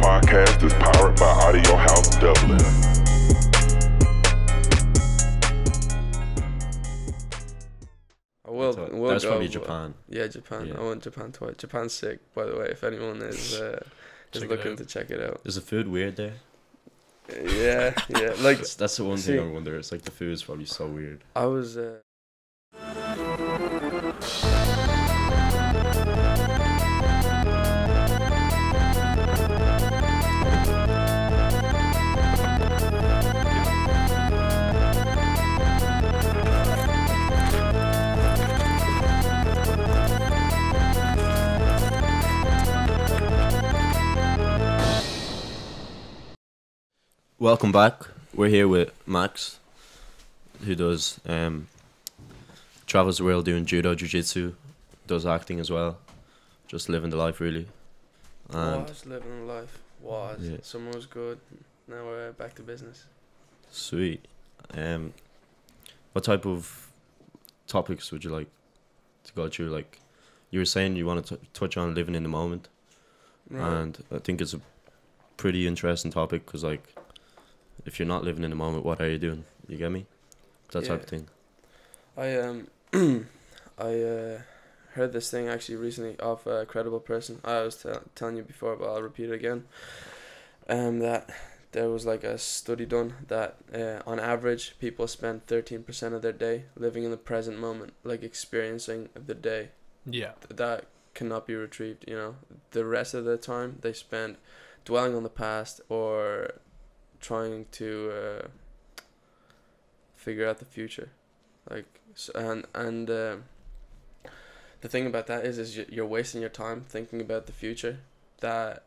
podcast is powered by Audiohaus Dublin. That's probably Japan. Yeah, Japan. Yeah. I went Japan twice. Japan's sick, by the way. If anyone is looking to check it out. Is the food weird there? Yeah. Like that's the one thing I wonder. It's like the food is probably so weird. I was. Welcome back. We're here with Max, who does travels the world doing judo, jiu-jitsu, does acting as well, just living the life really. And Was living life. Yeah. Summer was good. Now we're back to business. sweet. What type of topics would you like to go through? Like you were saying, you want to touch on living in the moment, and I think it's a pretty interesting topic because like, if you're not living in the moment, what are you doing? You get me? That type of thing. I heard this thing actually recently of a credible person. I was telling you before, but I'll repeat it again. That there was like a study done that on average people spend 13% of their day living in the present moment, like experiencing the day. Yeah. That cannot be retrieved. You know, the rest of the time they spend dwelling on the past or trying to figure out the future, like and the thing about that is you're wasting your time thinking about the future that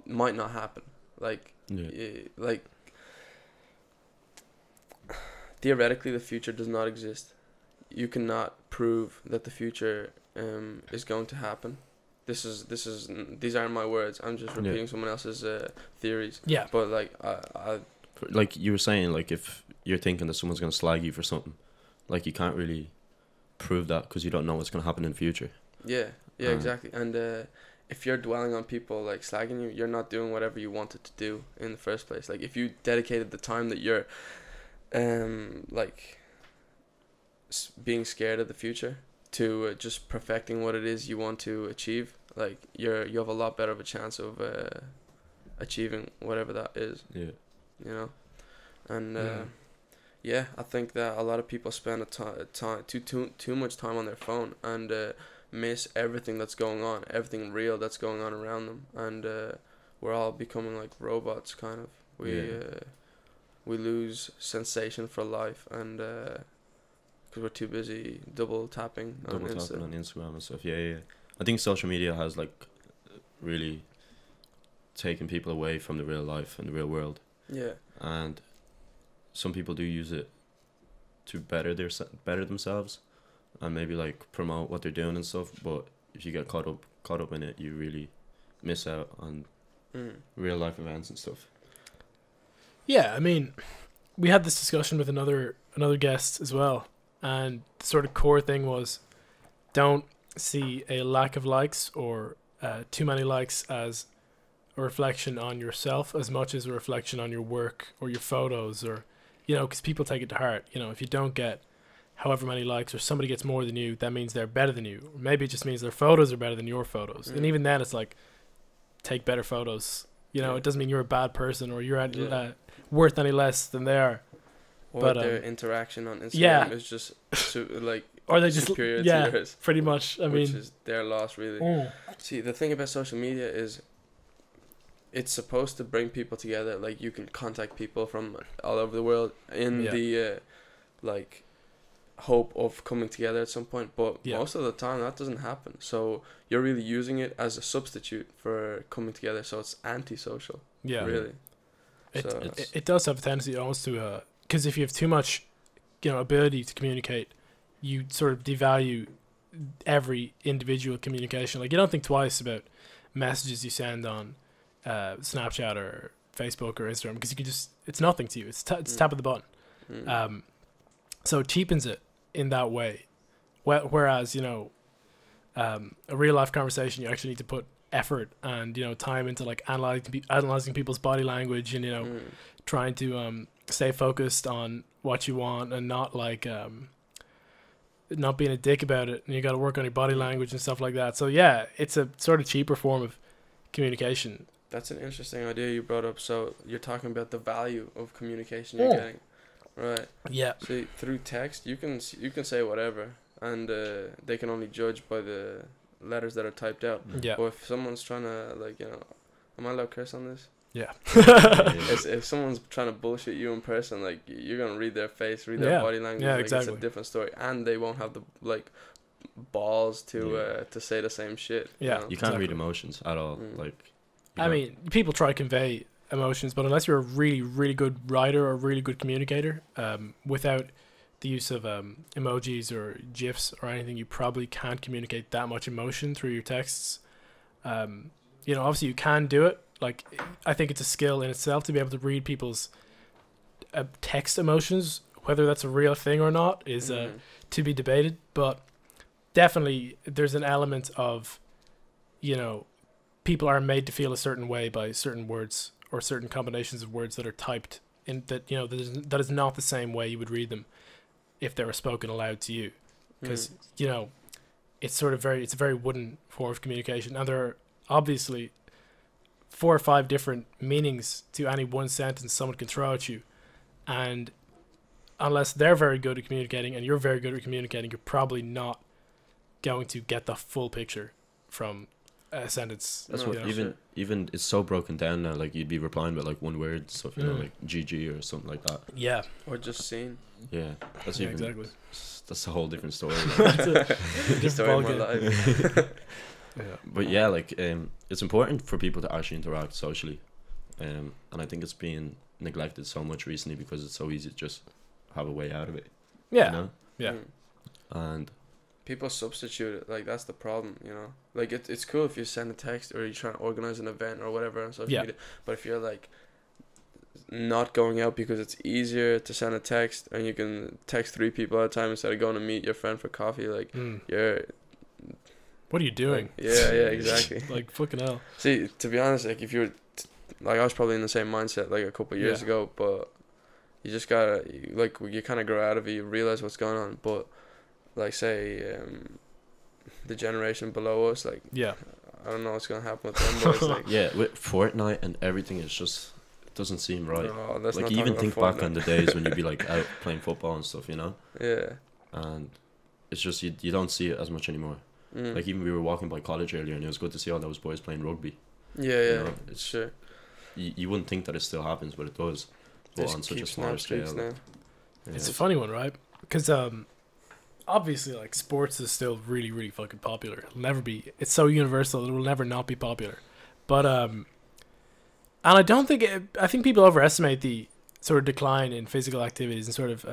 might not happen. Like like theoretically the future does not exist. You cannot prove that the future is going to happen. These aren't my words. I'm just repeating someone else's theories. Yeah. But like I like you were saying, like if you're thinking that someone's gonna slag you for something, like you can't really prove that because you don't know what's gonna happen in the future. Yeah, exactly. And if you're dwelling on people like slagging you, you're not doing whatever you wanted to do in the first place. Like if you dedicated the time that you're like being scared of the future to just perfecting what it is you want to achieve, like you have a lot better of a chance of achieving whatever that is. Yeah. You know, and I think that a lot of people spend too much time on their phone and miss everything that's going on, everything real that's going on around them, and we're all becoming like robots, kind of. We lose sensation for life, and because we're too busy double tapping on Instagram and stuff. Yeah. I think social media has like really taken people away from the real life and the real world. Yeah. And some people do use it to better themselves and maybe like promote what they're doing and stuff. But if you get caught up in it, you really miss out on real life events and stuff. Yeah, I mean, we had this discussion with another guest as well, and the sort of core thing was, don't see a lack of likes or too many likes as a reflection on yourself as much as a reflection on your work or your photos, or, you know, because people take it to heart. You know, if you don't get however many likes or somebody gets more than you, that means they're better than you. Or maybe it just means their photos are better than your photos. And even then it's like, take better photos. You know, it doesn't mean you're a bad person or you're worth any less than they are. Or but their interaction on Instagram is just like or they just superior to yours. Pretty much. Which is their loss, really. See, the thing about social media is it's supposed to bring people together. Like you can contact people from all over the world in the like hope of coming together at some point, but most of the time that doesn't happen. So you're really using it as a substitute for coming together. So it's antisocial. Yeah, really. It does have a tendency almost to because if you have too much, you know, ability to communicate, you sort of devalue every individual communication. Like you don't think twice about messages you send on Snapchat or Facebook or Instagram because you can just, it's nothing to you. It's tap of the button. So it cheapens it in that way. Whereas, you know, a real life conversation, you actually need to put effort and time into like analyzing people's body language and trying to stay focused on what you want and not like not being a dick about it, and you got to work on your body language and stuff like that. So yeah, it's a sort of cheaper form of communication. That's an interesting idea you brought up. So you're talking about the value of communication you're getting, right? Yeah. So through text, you can say whatever, and they can only judge by the letters that are typed out. Yeah. But if someone's trying to am I allowed to curse on this? Yeah. If someone's trying to bullshit you in person, like you're gonna read their face, read their body language. Yeah, like, exactly. It's a different story, and they won't have the balls to say the same shit. Yeah. You can't read emotions at all. I mean, people try to convey emotions, but unless you're a really, really good writer or really good communicator, without the use of emojis or GIFs or anything, you probably can't communicate that much emotion through your texts. Obviously you can do it. Like, I think it's a skill in itself to be able to read people's text emotions. Whether that's a real thing or not is to be debated. But definitely there's an element of, people are made to feel a certain way by certain words or certain combinations of words that are typed in that, that is not the same way you would read them if they were spoken aloud to you. Because, it's a very wooden form of communication. And there are obviously 4 or 5 different meanings to any one sentence someone can throw at you. And unless they're very good at communicating and you're very good at communicating, you're probably not going to get the full picture from a sentence. That's what even it's so broken down now. Like, you'd be replying with like one word stuff, like GG or something like that. Yeah. Or just seen. Yeah, that's exactly. That's a whole different story. Different story of my life. Yeah. But yeah, like it's important for people to actually interact socially, and I think it's being neglected so much recently because it's so easy to just have a way out of it. Yeah. Yeah. And people substitute it. Like, that's the problem, Like, it's cool if you send a text or you're trying to organize an event or whatever on social media. But if you're, like, not going out because it's easier to send a text and you can text 3 people at a time instead of going to meet your friend for coffee, like, you're... What are you doing? Like, yeah, exactly. Like, fucking hell. See, to be honest, like, if you're... Like, I was probably in the same mindset, like, a couple of years ago, but you just gotta... you kind of grow out of it, you realize what's going on, but... Like, say, the generation below us, like, I don't know what's gonna happen with them, but it's like, with Fortnite and everything, it's just, it doesn't seem right. No, let's like, not you talk even about think Fortnite. back on the days when you'd be like out playing football and stuff, Yeah. And it's just you don't see it as much anymore. Like, even we were walking by college earlier, and it was good to see all those boys playing rugby. Yeah, it's sure. You wouldn't think that it still happens, but it does. But Just on such a keep smaller snap streaks scale. now. Yeah. It's a funny one, right? Because obviously, like, sports is still really, really fucking popular. It'll never be. It's so universal. It will never not be popular. But and I don't think I think people overestimate the sort of decline in physical activities and sort of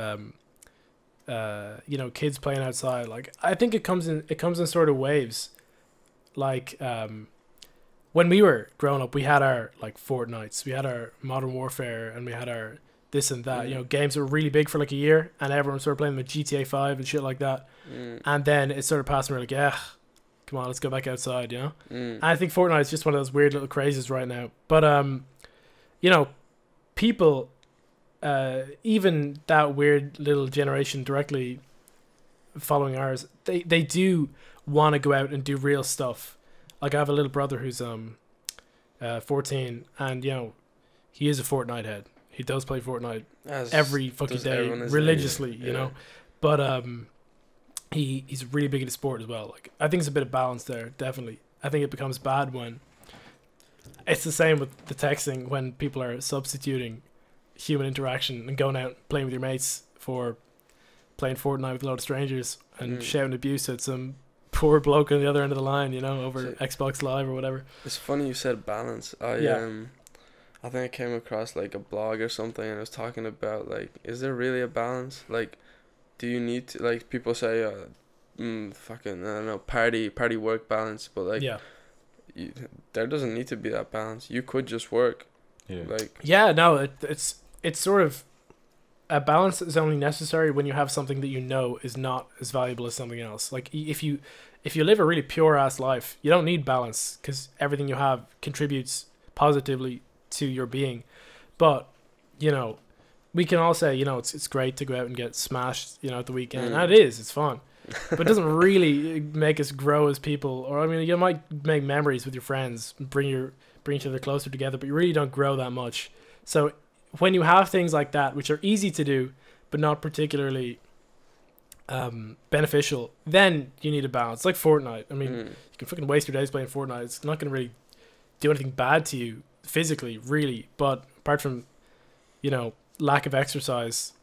kids playing outside. Like, I think it comes in sort of waves. Like, when we were growing up, we had our like Fortnites, we had our Modern Warfare, and we had our this and that. Games that were really big for like a year, and everyone started playing with GTA 5 and shit like that. And then it started passing. We're like, come on, let's go back outside. And I think Fortnite is just one of those weird little crazes right now. But people, even that weird little generation directly following ours, they do want to go out and do real stuff. Like, I have a little brother who's 14, and he is a Fortnite head. He does play Fortnite every fucking day religiously, know. But he's really big into sport as well. Like, I think it's a bit of balance there, definitely. I think it becomes bad when it's the same with the texting, when people are substituting human interaction and going out playing with your mates for playing Fortnite with a lot of strangers and shouting abuse at some poor bloke on the other end of the line, over Xbox Live or whatever. It's funny you said balance. I think I came across like a blog or something, and it was talking about, like, is there really a balance? Like, do you need to, like, people say fucking, I don't know, party work balance, but like, there doesn't need to be that balance. You could just work. It's sort of a balance is only necessary when you have something that is not as valuable as something else. Like, if you if you live a really pure ass life, you don't need balance because everything you have contributes positively to your being. But you know, we can all say, you know, it's great to go out and get smashed, you know, at the weekend. And it's fun. But it doesn't really make us grow as people. Or I mean, you might make memories with your friends, bring each other closer together, but you really don't grow that much. So when you have things like that, which are easy to do, but not particularly beneficial, then you need a balance. Like Fortnite. I mean, you can fucking waste your days playing Fortnite. It's not going to really do anything bad to you physically, really. But apart from, you know, lack of exercise,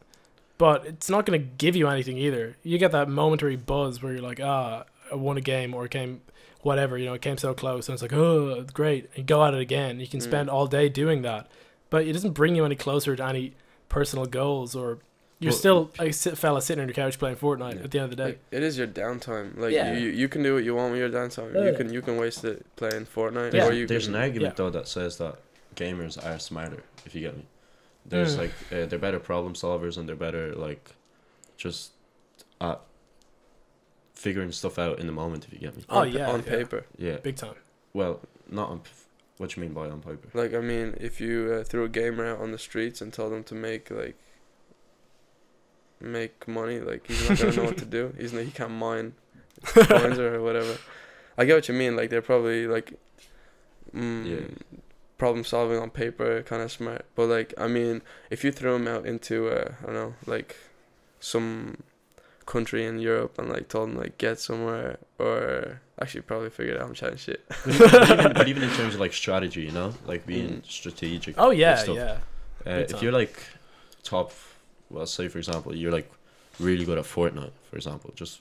but it's not going to give you anything either. You get that momentary buzz where you're like, I won a game, or it came whatever, you know, it came so close, and it's like, oh, great, and you go at it again. You can spend all day doing that, but it doesn't bring you any closer to any personal goals, or you're still a fella sitting on your couch playing Fortnite at the end of the day. Like, it is your downtime. Like you can do what you want with your downtime. You can waste it playing Fortnite. Yeah. Or you There's an argument though that says that gamers are smarter, if you get me. There's like they're better problem solvers, and they're better like just at figuring stuff out in the moment, if you get me. On paper. Yeah. Big time. Well, not on. What you mean by on paper? Like, I mean, if you threw a gamer out on the streets and told him to make money, like, he's not gonna know what to do. He can't mine coins or whatever. I get what you mean. Like, they're probably like, problem solving on paper, kind of smart. But like, I mean, if you threw him out into I don't know, like some country in Europe and like told him like get somewhere, or actually probably figured out I'm chatting shit. but even in terms of like strategy, you know, like being strategic. Oh yeah, stuff. yeah. If you're like top, well, say for example, you're like really good at Fortnite, for example, just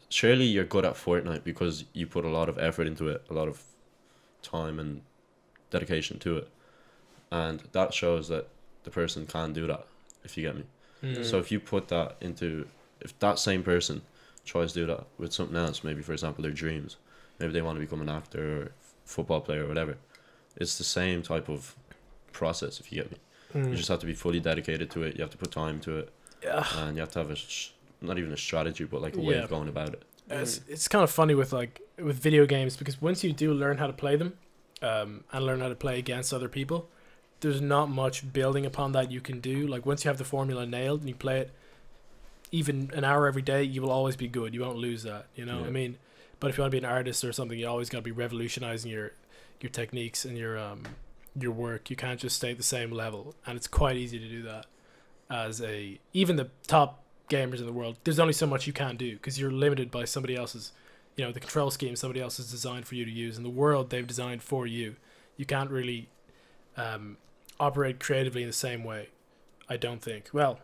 surely you're good at Fortnite because you put a lot of effort into it, a lot of time and dedication to it, and that shows that the person can do that, if you get me. So if you put that into, if that same person tries to do that with something else, maybe for example their dreams, maybe they want to become an actor or football player or whatever, it's the same type of process, if you get me. You just have to be fully dedicated to it, you have to put time to it, and you have to have not even a strategy, but like a way of going about it. It's kind of funny with video games, because once you do learn how to play them, and learn how to play against other people, there's not much building upon that you can do. Like, once you have the formula nailed and you play it even an hour every day, you will always be good. You won't lose that, you know. I mean, but if you want to be an artist or something, you always got to be revolutionizing your techniques and your work. You can't just stay at the same level, and it's quite easy to do that as even the top gamers in the world. There's only so much you can do because you're limited by somebody else's, you know, the control scheme somebody else has designed for you to use in the world they've designed for you. You can't really operate creatively in the same way, I don't think. Well,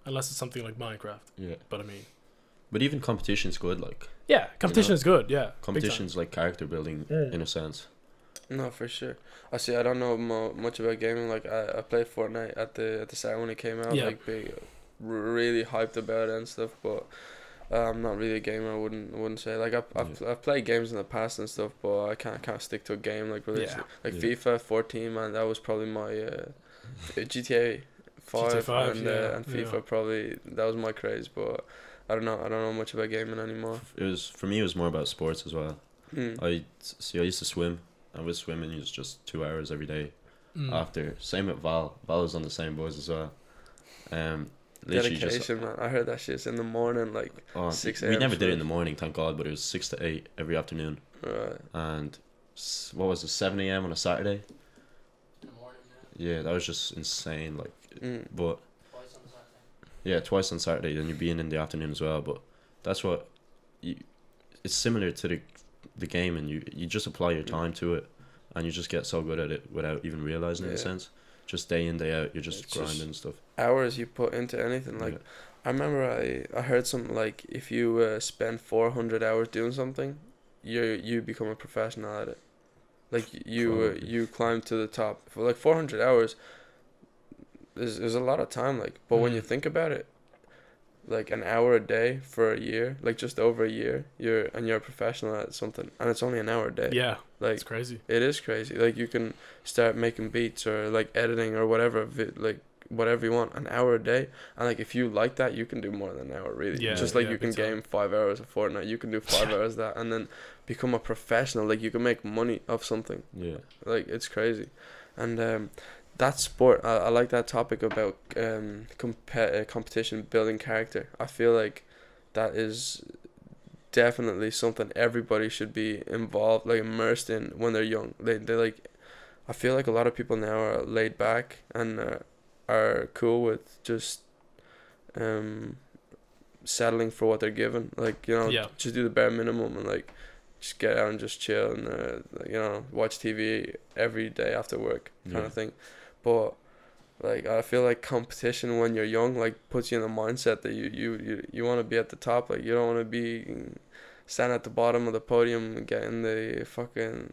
unless it's something like Minecraft. Yeah. But I mean, but even competition's good, like. Yeah, competition is good. Yeah. Competition's like character building in a sense. No, for sure. I don't know much about gaming. Like, I played Fortnite at the start when it came out. Like, big, really hyped about it and stuff. But I'm not really a gamer. I wouldn't say. Like, I've played games in the past and stuff, but I can't stick to a game like religiously. Like FIFA 14, man, that was probably my GTA 5 and FIFA FIFA. That was my craze. But I don't know much about gaming anymore. For me it was more about sports as well. I used to swim, and with swimming it's just 2 hours every day. After, same with Val was on the same boys as well. Dedication, man. I heard that shit's in the morning, like 6 a.m. We never did it in the morning, thank God, but it was 6 to 8 every afternoon. Right. And what was it, 7 a.m. on a Saturday? In the morning, yeah, that was just insane. Like, but twice on Saturday. Yeah, twice on Saturday, and you're being in the afternoon as well. But that's what it's similar to the game, and you just apply your time to it, and you just get so good at it without even realizing it, in a sense. Just day in, day out, you're just grinding and stuff. Hours you put into anything. Like, I remember I heard something like, if you spend 400 hours doing something, you become a professional at it. Like, you climb to the top. For like 400 hours is a lot of time, like, but when you think about it, like an hour a day for a year, like just over a year, you're a professional at something, and it's only an hour a day. Yeah, like, it's crazy. It is crazy. Like, you can start making beats or like editing or whatever, like whatever you want, an hour a day, and like if you like that, you can do more than an hour really. Yeah, Just like yeah, you can big time. game 5 hours a fortnight, you can do 5 hours of that, and then become a professional. Like you can make money off something. Yeah. Like it's crazy, and that sport. I like that topic about competition building character. I feel like that is definitely something everybody should be involved, like immersed in when they're young. They like. I feel like a lot of people now are laid back and are cool with just settling for what they're given. Like, you know, Yeah. just do the bare minimum and like just get out and just chill and you know, watch TV every day after work kind of thing. But like I feel like competition when you're young like puts you in the mindset that you want to be at the top. Like you don't want to be stand at the bottom of the podium and getting the fucking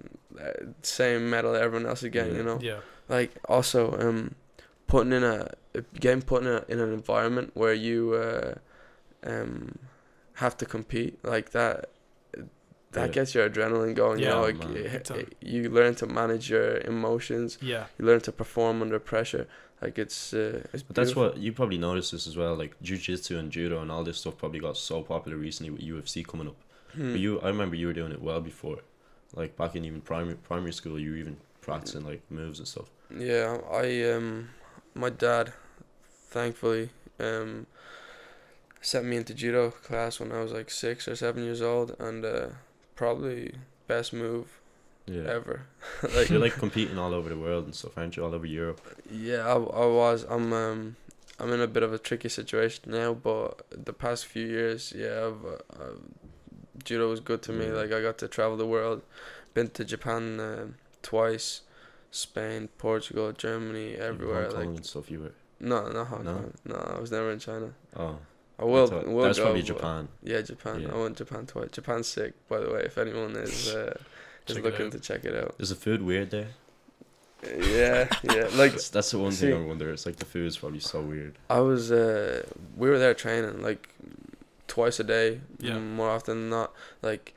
same medal everyone else is getting, you know. Yeah. Like also putting in in an environment where you have to compete like that gets your adrenaline going. Yeah, you know, like man. Big time. you learn to manage your emotions. Yeah. You learn to perform under pressure. Like it's But that's what you probably noticed this as well. Like jiu-jitsu and judo and all this stuff probably got so popular recently with UFC coming up. But I remember you were doing it well before, like back in even primary school. You were even practicing like moves and stuff. Yeah, my dad, thankfully, sent me into judo class when I was like 6 or 7 years old, and probably best move Yeah. ever. Like you're like competing all over the world and stuff, aren't you? All over Europe. Yeah, I was. I'm in a bit of a tricky situation now, but the past few years, yeah, judo was good to me. Yeah. Like I got to travel the world, been to Japan twice, Spain, Portugal, Germany, everywhere. Hong Kong Like and stuff. You were. no, not Hong No? Kong. No, I was never in China. Oh. I will. That's Will go, probably but- Japan. Yeah, Japan. Yeah. I went Japan twice. Japan's sick, by the way. If anyone is Check it looking out. to check it out. Is the food weird there? Yeah, yeah. Like That's the one thing See- I wonder. It's like the food's probably so weird. I was, we were there training like twice a day, Yeah. more often than not. Like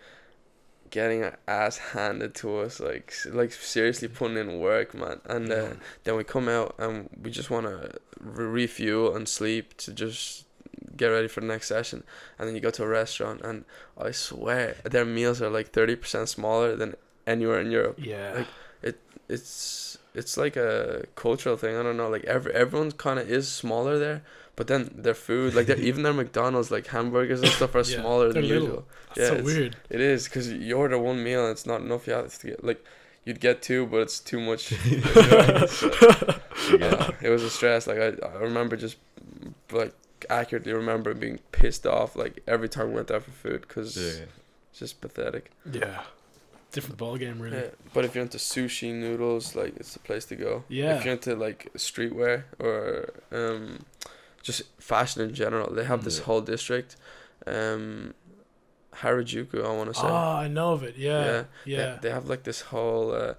getting our ass handed to us, like seriously putting in work, man. And then we come out and we just want to refuel and sleep to just get ready for the next session. And then you go to a restaurant, and I swear their meals are like 30% smaller than anywhere in Europe. Yeah. Like, it's like a cultural thing. I don't know. Like everyone kind of is smaller there, but then their food, like even their McDonald's, like hamburgers and stuff, are Yeah, smaller than they're little. usual. That's so it's- weird. It is, because you order one meal and it's not enough. You have to get like you'd get two, but it's too much. You know? It was a stress. Like I remember just like accurately remember being pissed off like every time we went out for food, because it's just pathetic. Yeah. Different ball game, really. Yeah, but if you're into sushi, noodles, like it's the place to go. Yeah. If you're into like streetwear or just fashion in general, they have this Yeah. whole district, Harajuku, I want to say. Oh, I know of it. Yeah. Yeah. They have like this whole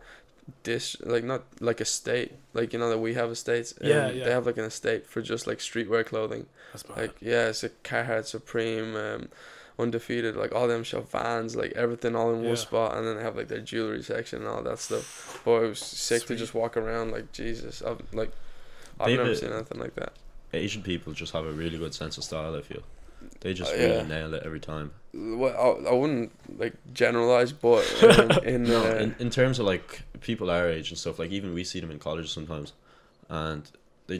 like not like a state, like you know that we have estates. Yeah, They yeah. have like an estate for just like streetwear clothing. That's bad. Like it's a Carhartt, Supreme, Undefeated, like all them shop Vans, like everything all in Yeah. one spot, and then they have like their jewelry section and all that stuff. But it was sick Sweet. to just walk around like Jesus. I've They've never a- seen anything like that. Asian people just have a really good sense of style. I feel they just Yeah. really nail it every time. Well, I wouldn't like generalize, but In terms of like people our age and stuff, like even we see them in college sometimes, and they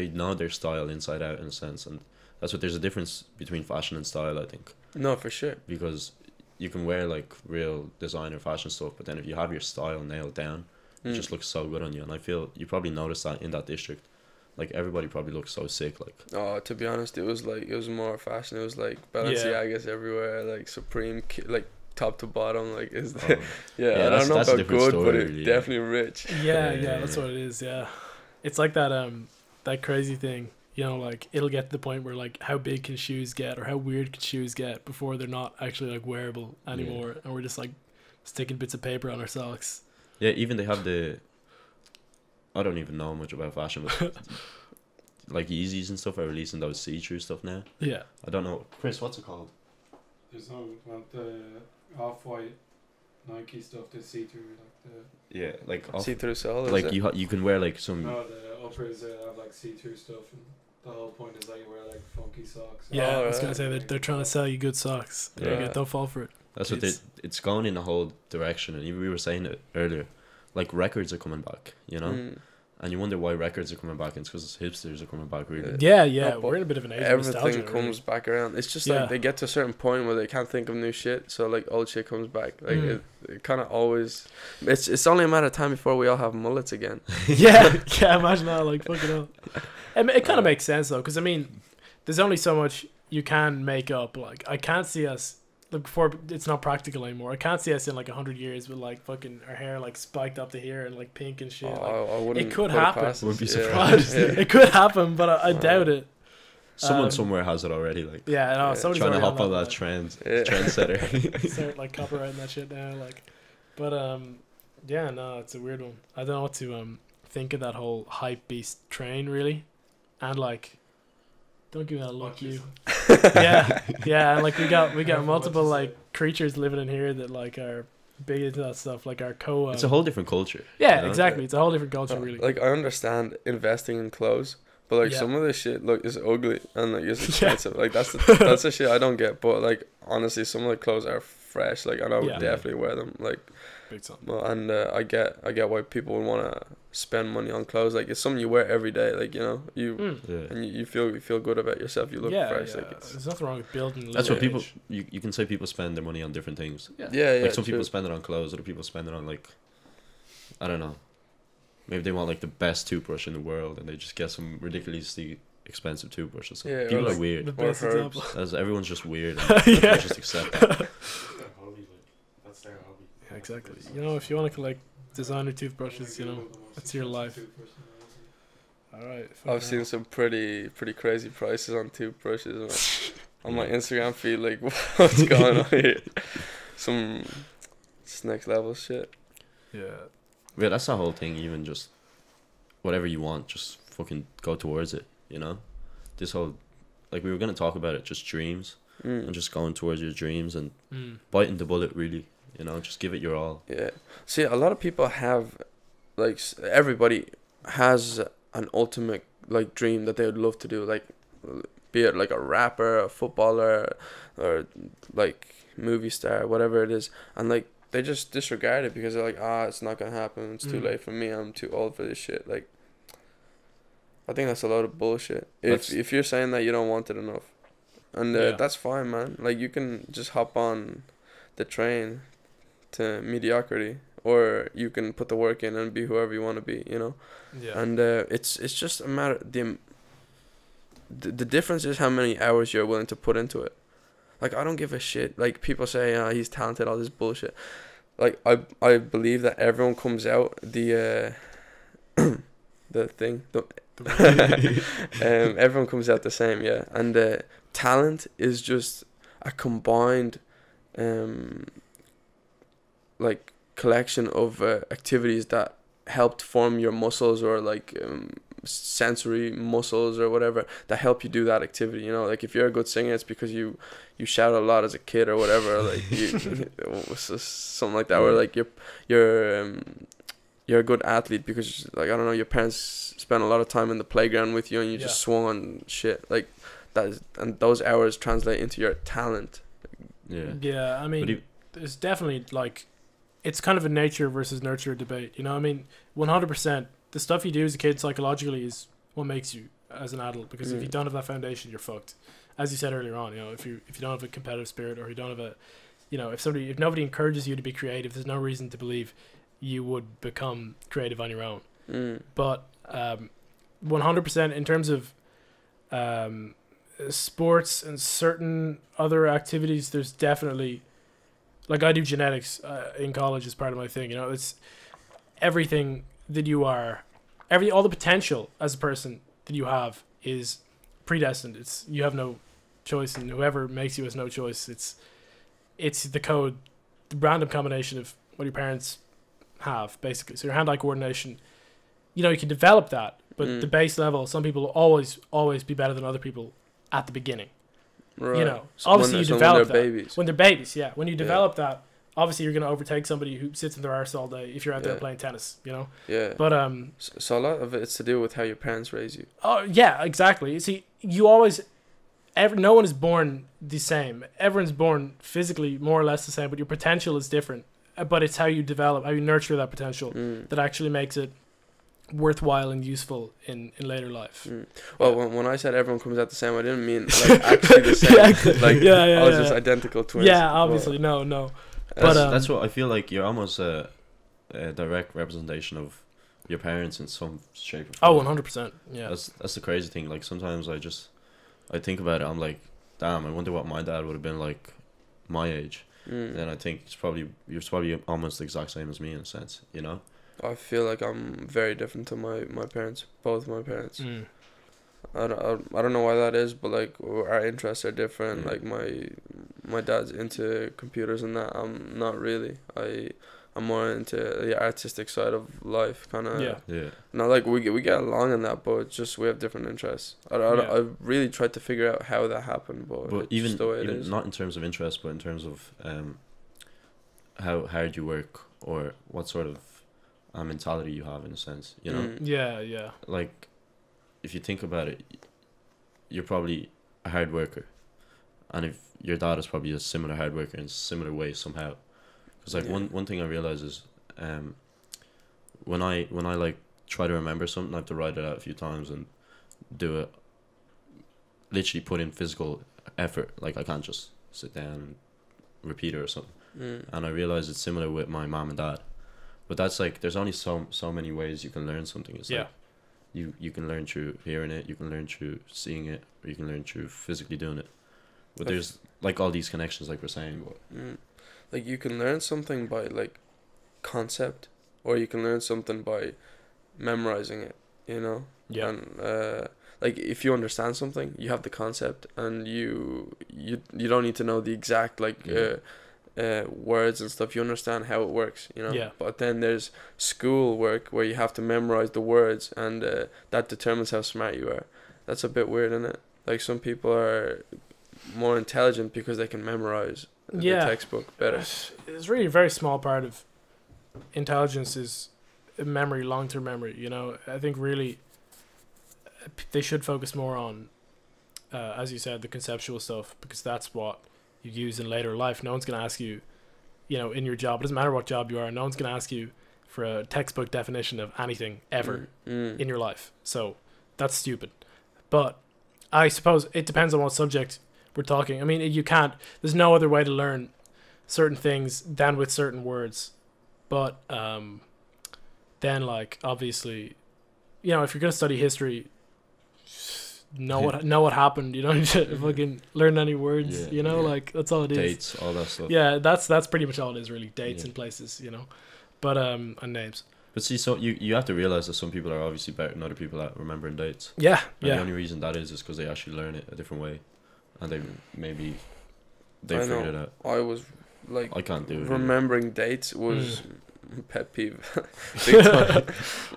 know their style inside out in a sense, and that's what there's a difference between fashion and style, I think, no, for sure. because you can wear like real designer fashion stuff, but then if you have your style nailed down, it just looks so good on you. And I feel you probably noticed that in that district, like everybody probably looks so sick. Like Oh, to be honest, it was more fashion. It was like Balenciagas everywhere, like Supreme, like top to bottom, like is oh, yeah. Yeah, I that's- don't know that's a about different good, story, but it really, yeah. definitely rich. Yeah, Yeah, that's yeah. what it is. Yeah, it's like that crazy thing. You know, like it'll get to the point where like how big can shoes get, or how weird can shoes get before they're not actually like wearable anymore, and we're just like sticking bits of paper on our socks. yeah, even they have I don't even know much about fashion, but like Yeezys and stuff are releasing those see-through stuff now. Yeah, I don't know, Chris, what's it called? There's no, well, the off-white Nike stuff, the see-through, Yeah, like off, See through sole. is like it? you can wear like some. no, the uppers have like see-through stuff, and the whole point is that you wear like funky socks. Yeah, I was right. gonna say they're trying to sell you good socks. There you Yeah. go, don't fall for it. That's what it's going in a whole direction, and we were saying it earlier. Like records are coming back, you know, and you wonder why records are coming back, and it's because hipsters are coming back, really. Yeah, yeah, No, but we're in a bit of an age of nostalgia. Everything comes back around. It's just Yeah. like they get to a certain point where they can't think of new shit, so like old shit comes back. Like it kind of always. It's only a matter of time before we all have mullets again. Yeah, yeah. Imagine that, like fucking hell. It kind of makes sense though, because I mean, there's only so much you can make up. Like I can't see us. Like before, it's not practical anymore. I can't see us in like 100 years with like fucking our hair like spiked up to here and like pink and shit. Like, I wouldn't. it could put happen. past us. Wouldn't be Yeah. surprised. Yeah. it could happen, but I doubt it. Someone Um, somewhere has it already. Like Yeah, no, Yeah. somebody's trying to already hop on that like, trend, Yeah. trendsetter. start like copywriting that shit now, like. But yeah, no, it's a weird one. I don't know what to think of that whole hype beast train really, and like, don't give me that look, you. Yeah, yeah, and like we got multiple like creatures living in here that like are big into that stuff, like our It's a whole different culture. Yeah, you know? exactly. It's a whole different culture, really. Like I understand investing in clothes, but like Yeah. some of this shit look is ugly and like it's Yeah. expensive. Like that's the shit I don't get. But like honestly, some of the clothes are fresh. Like and I would Yeah. definitely wear them. Like Big time. well, and I get why people would want to spend money on clothes. Like it's something you wear every day. Like you know Yeah. and you feel good about yourself. You look Yeah, fresh. yeah. Like it's There's nothing wrong with building. That's what people. lineage. You can say people spend their money on different things. yeah. Like some true. people spend it on clothes, other people spend it on like, I don't know. Maybe they want like the best toothbrush in the world, and they just get some ridiculously expensive toothbrush or something. Yeah, or People like are weird. The best herbs. example. As everyone's just weird. Yeah. Just accept that. That's their hobby, like that's their hobby. Yeah, exactly. You know, if you want to collect designer toothbrushes, you know, that's your life. All right. I've seen some pretty crazy prices on toothbrushes on my Instagram feed. Like, what's going on here? Some it's next level shit. Yeah. Yeah, that's the whole thing. Even just whatever you want, just fucking go towards it. You know, this whole like we were gonna talk about it, just dreams and just going towards your dreams and biting the bullet. Really, you know, just give it your all. Yeah. See, a lot of people have, like, everybody has an ultimate like dream that they would love to do. Like, be it like a rapper, a footballer, or like movie star, whatever it is, and like they just disregard it because they're like, it's not gonna happen. It's too late for me. I'm too old for this shit. Like, I think that's a lot of bullshit. If you're saying that you don't want it enough, and Yeah. that's fine, man. Like you can just hop on the train to mediocrity, or you can put the work in and be whoever you want to be. You know. Yeah. And it's just a matter the difference is how many hours you're willing to put into it. Like I don't give a shit. Like people say he's talented, all this bullshit. Like I believe that everyone comes out the the thing everyone comes out the same, yeah. And talent is just a combined like collection of activities that helped form your muscles, or like sensory muscles or whatever, that help you do that activity. You know, like if you're a good singer, it's because you shout a lot as a kid or whatever, like something like that. Or like you're a good athlete because, like, I don't know, your parents spent a lot of time in the playground with you and you just swung on shit like that and those hours translate into your talent. Yeah. Yeah, I mean, there's definitely like, it's kind of a nature versus nurture debate. You know, I mean, 100%. The stuff you do as a kid psychologically is what makes you as an adult. Because if you don't have that foundation, you're fucked. As you said earlier on, you know, if you don't have a competitive spirit, or you don't have a, you know, if nobody encourages you to be creative, there's no reason to believe you would become creative on your own. But 100% in terms of sports and certain other activities, there's definitely, like, I do genetics in college as part of my thing. You know, it's everything that you are, all the potential as a person that you have is predestined. It's, you have no choice, and whoever makes you has no choice. It's the code, the random combination of what your parents have, basically. So your hand-eye coordination, you know, you can develop that, but the base level, some people will always be better than other people at the beginning. Right. You know, obviously you develop that babies. when they're babies. Yeah, when you develop that obviously you're gonna overtake somebody who sits in their arse all day if you're out there Yeah. playing tennis, you know. Yeah. But So a lot of it's to do with how your parents raise you. oh yeah, exactly. See, you always, no one is born the same. Everyone's born physically more or less the same, but your potential is different. But it's how you develop, how you nurture that potential that actually makes it worthwhile and useful in later life. Well, when I said everyone comes out the same, I didn't mean like actually the same. Like I was just identical twins. Yeah, obviously, no. That's, But, that's what I feel like. You're almost a direct representation of your parents in some shape or Oh, form. 100%. Yeah. That's the crazy thing. Like sometimes I think about it. I'm like, damn, I wonder what my dad would have been like, my age. And I think you're probably almost the exact same as me in a sense. You know. I feel like I'm very different to my parents, both my parents. I don't know why that is, but like our interests are different. Like my dad's into computers and that. I'm not really. I'm more into the artistic side of life, kind of. Yeah. No, like we get along in that, but it's just we have different interests. I really tried to figure out how that happened, but it's even just the way it even is. not in terms of interest, but in terms of how hard you work or what sort of mentality you have in a sense. You know. Yeah. Like, if you think about it, you're probably a hard worker, and if your dad is probably a similar hard worker in similar ways somehow, because like one thing I realize is, when I like try to remember something, I have to write it out a few times and do it. Literally put in physical effort. Like I can't just sit down and repeat it or something. And I realize it's similar with my mom and dad, but that's like there's only so many ways you can learn something. It's like you can learn through hearing it, you can learn through seeing it, or you can learn through physically doing it. But there's like all these connections, like we're saying. But like you can learn something by like concept, or you can learn something by memorizing it. You know. Yeah. And like if you understand something, you have the concept, and you don't need to know the exact like words and stuff. You understand how it works, you know. Yeah. But then there's school work where you have to memorize the words, and that determines how smart you are. That's a bit weird, isn't it? Like some people are more intelligent because they can memorize the textbook better. It's really a very small part of intelligence is memory, long-term memory. You know, I think really they should focus more on, as you said, the conceptual stuff, because that's what you use in later life. No one's going to ask you, you know, in your job, it doesn't matter what job you are, no one's going to ask you for a textbook definition of anything ever in your life. So that's stupid. But I suppose it depends on what subject we're talking. I mean, there's no other way to learn certain things than with certain words. But then, like, obviously, you know, if you're going to study history, know what happened. You don't need to fucking learn any words. You know, like that's all it is. Dates, all that stuff. Yeah, that's pretty much all it is, really. Dates and places, you know, but and names. But see, so you have to realize that some people are obviously better than other people at remembering dates. Yeah, And the only reason that is because they actually learn it a different way, and they figured it out. I was like, I can't do it. remembering dates was pet peeve. Big time.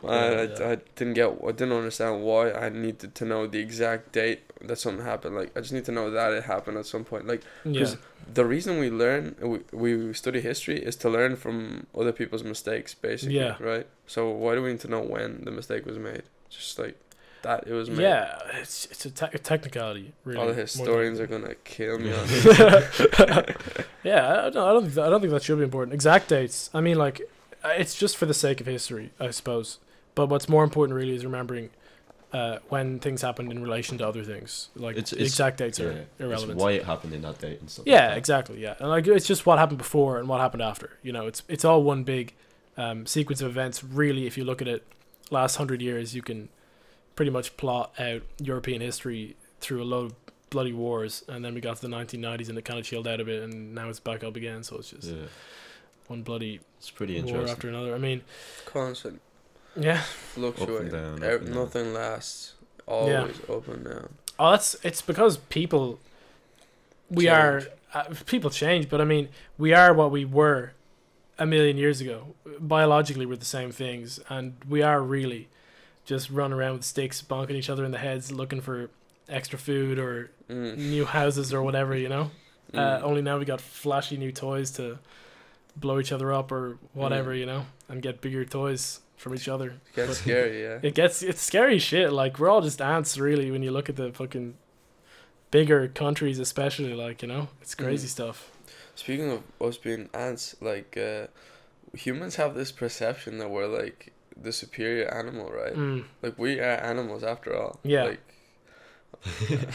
I didn't understand why I needed to know the exact date that something happened. Like I just need to know that it happened at some point. Like because the reason we learn, we study history is to learn from other people's mistakes, basically. Yeah. Right. So why do we need to know when the mistake was made? Just like that it was made. Yeah, it's a technicality. Really, all the historians are gonna kill me on Yeah, I don't think that should be important. Exact dates. I mean, like, it's just for the sake of history, I suppose. But what's more important really is remembering when things happened in relation to other things. Like exact dates are irrelevant. It's why it happened in that date and stuff. Yeah, like that. exactly. Yeah, and like it's just what happened before and what happened after. You know, it's all one big sequence of events. Really, if you look at it, last 100 years, you can pretty much plot out European history through a load of bloody wars, and then we got to the 1990s and it kind of chilled out a bit, and now it's back up again. So it's just one bloody it's pretty war interesting after another. I mean, constant. Yeah. Fluctuating. Up and down. Nothing lasts. Always up and down. Oh, it's because people. People change, but I mean, we are what we were a million years ago. Biologically, we're the same things, and we are really just running around with sticks, bonking each other in the heads, looking for extra food or new houses or whatever, you know. Only now we got flashy new toys to blow each other up or whatever, you know, and get bigger toys from each other. It gets scary, yeah. It's scary shit. Like, we're all just ants, really, when you look at the fucking bigger countries, especially. Like, you know, it's crazy stuff. Speaking of us being ants, like, humans have this perception that we're like the superior animal, right? Like, we are animals after all. Yeah. Like,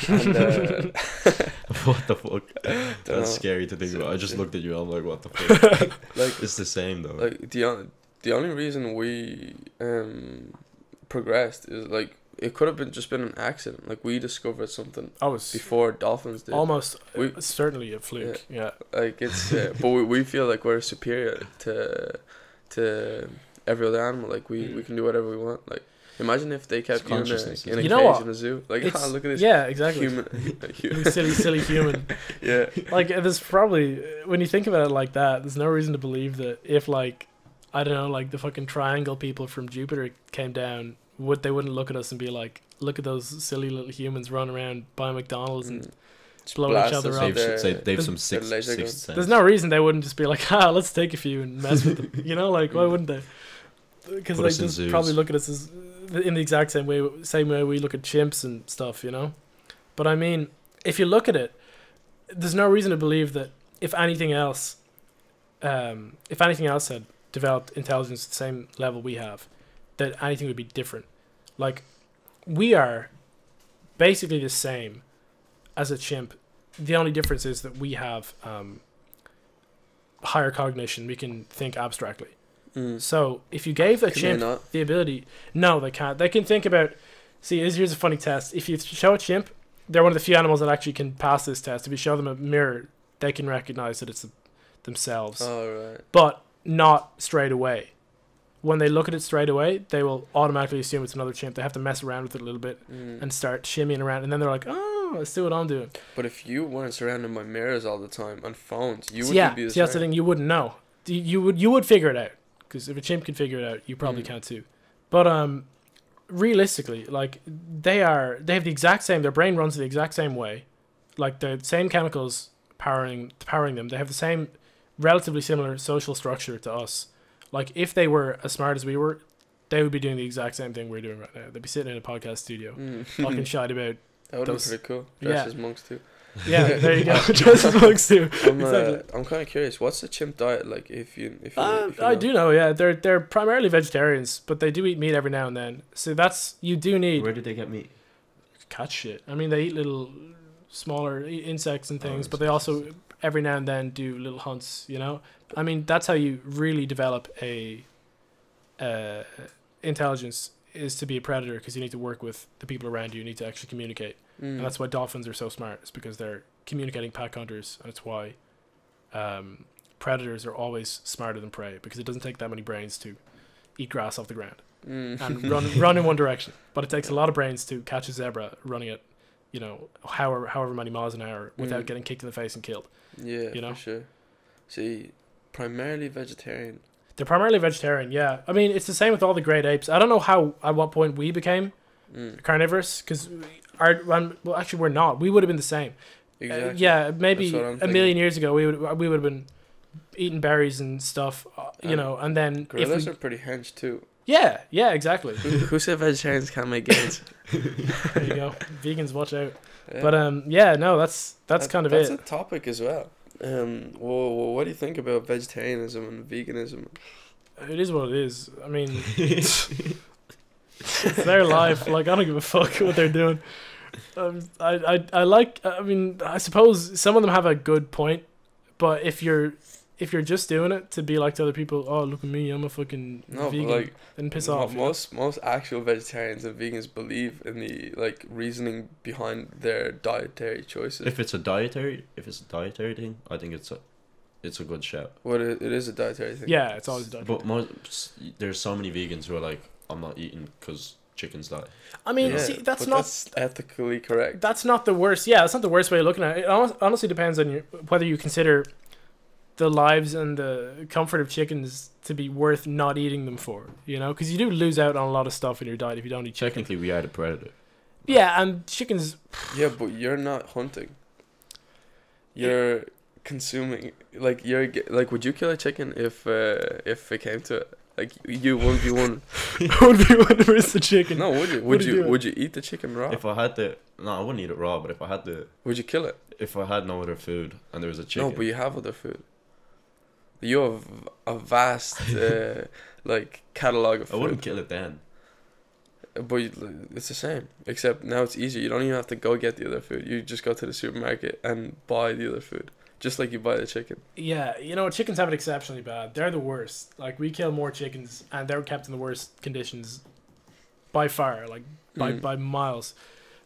and, What the fuck? know. That's scary to think about. I just looked at you. I'm like, what the fuck? like, It's the same though. like the only reason we progressed is like it could have been an accident. Like, we discovered something I was before dolphins did. almost We- certainly a fluke. Yeah. Like, it's but we feel like we're superior to every other animal. Like, we can do whatever we want. Like, imagine if they kept It's you in consciousness, a You know cage what? in a zoo. Like, It's- look at this Yeah, exactly. human. silly human. Yeah. Like, there's probably, when you think about it like that, there's no reason to believe that if, like, I don't know, like the fucking triangle people from Jupiter came down, they wouldn't look at us and be like, look at those silly little humans running around buying McDonald's and blowing each blast other us up. with They've their- some their laser gun. sixth sense. There's no reason they wouldn't just be like, let's take a few and mess with them. You know, like, why wouldn't they? Because Put they us in just zoos. probably look at us as in the exact same way we look at chimps and stuff, you know. But I mean, if you look at it, there's no reason to believe that if anything else had developed intelligence at the same level we have, that anything would be different. Like, we are basically the same as a chimp. The only difference is that we have higher cognition. We can think abstractly. So if you gave a Can they chimp not? the ability, no, they can't. They can think about. See, here's a funny test. If you show a chimp, they're one of the few animals that actually can pass this test. If you show them a mirror, they can recognize that it's themselves, Oh, right. but not straight away. When they look at it straight away, they will automatically assume it's another chimp. They have to mess around with it a little bit and start shimmying around, and then they're like, "Oh, I see what I'm doing." But if you weren't surrounded by mirrors all the time and phones, you So would yeah, be the see, that's the same. thing. You wouldn't know. You would figure it out, because if a chimp can figure it out, you probably can too. But realistically, like, they have the exact same. Their brain runs the exact same way, like the same chemicals powering them. They have the same, relatively similar social structure to us. Like, if they were as smart as we were, they would be doing the exact same thing we're doing right now. They'd be sitting in a podcast studio, talking shite about. That would be those- pretty cool. Yeah. Dress as monks too. Yeah, there you go. Just as monks too. I'm Exactly. kind of curious. What's the chimp diet like? If you I know? do know. Yeah, they're primarily vegetarians, but they do eat meat every now and then. So you do need Where did they get meat? cat shit. I mean, they eat little smaller insects and things, Oh, but they also every now and then do little hunts. You know, I mean, that's how you really develop a intelligence, is to be a predator, because you need to work with the people around you. You need to actually communicate, and that's why dolphins are so smart. It's because they're communicating pack hunters, and it's why predators are always smarter than prey, because it doesn't take that many brains to eat grass off the ground and run in one direction. But it takes a lot of brains to catch a zebra running at, you know, however many miles an hour without getting kicked in the face and killed. Yeah, you know? for sure. See, primarily vegetarian. They're primarily vegetarian, yeah. I mean, it's the same with all the great apes. I don't know at what point we became carnivorous, because well, actually we're not. We would have been the same. Exactly. Yeah, maybe That's what I'm a thinking. million years ago we would have been eating berries and stuff, you know, and then Gorillas are pretty hench too. yeah, exactly. Who said vegetarians can't make gains? There you go. Vegans, watch out. Yeah. But yeah, no, that's kind of that's it. a topic as well. Well, what do you think about vegetarianism and veganism? It is what it is. I mean, it's their life. Like, I don't give a fuck what they're doing. I like. I mean, I suppose some of them have a good point, but if you're just doing it to be like to other people, oh, look at me, I'm a fucking No, vegan, but like then piss off. you know? most actual vegetarians and vegans believe in the like reasoning behind their dietary choices. If it's a dietary thing, I think it's a good shout. What it is a dietary thing. Yeah, it's always done. But there's so many vegans who are like, I'm not eating because chickens die. I mean, Yeah, see, that's but not. that's ethically correct. That's not the worst. Yeah, that's not the worst way of looking at it. It honestly depends on whether you consider the lives and the comfort of chickens to be worth not eating them for. You know, because you do lose out on a lot of stuff in your diet if you don't eat chicken. Technically, we are the predator. Yeah, and chickens. Yeah, but you're not hunting. You're consuming. Like like, would you kill a chicken if it came to it? Like you 1v1. 1v1 versus the chicken. No, would you? What are you doing? Would you eat the chicken raw? If I had to, no, I wouldn't eat it raw. But if I had to, Would you kill it? if I had no other food and there was a chicken, No, but you have other food. You have a vast like catalog of I wouldn't food. kill it then. But it's the same, except now it's easier. You don't even have to go get the other food. You just go to the supermarket and buy the other food, just like you buy the chicken. Yeah, you know, chickens have it exceptionally bad. They're the worst. Like, we kill more chickens, and they're kept in the worst conditions by far, like, by miles.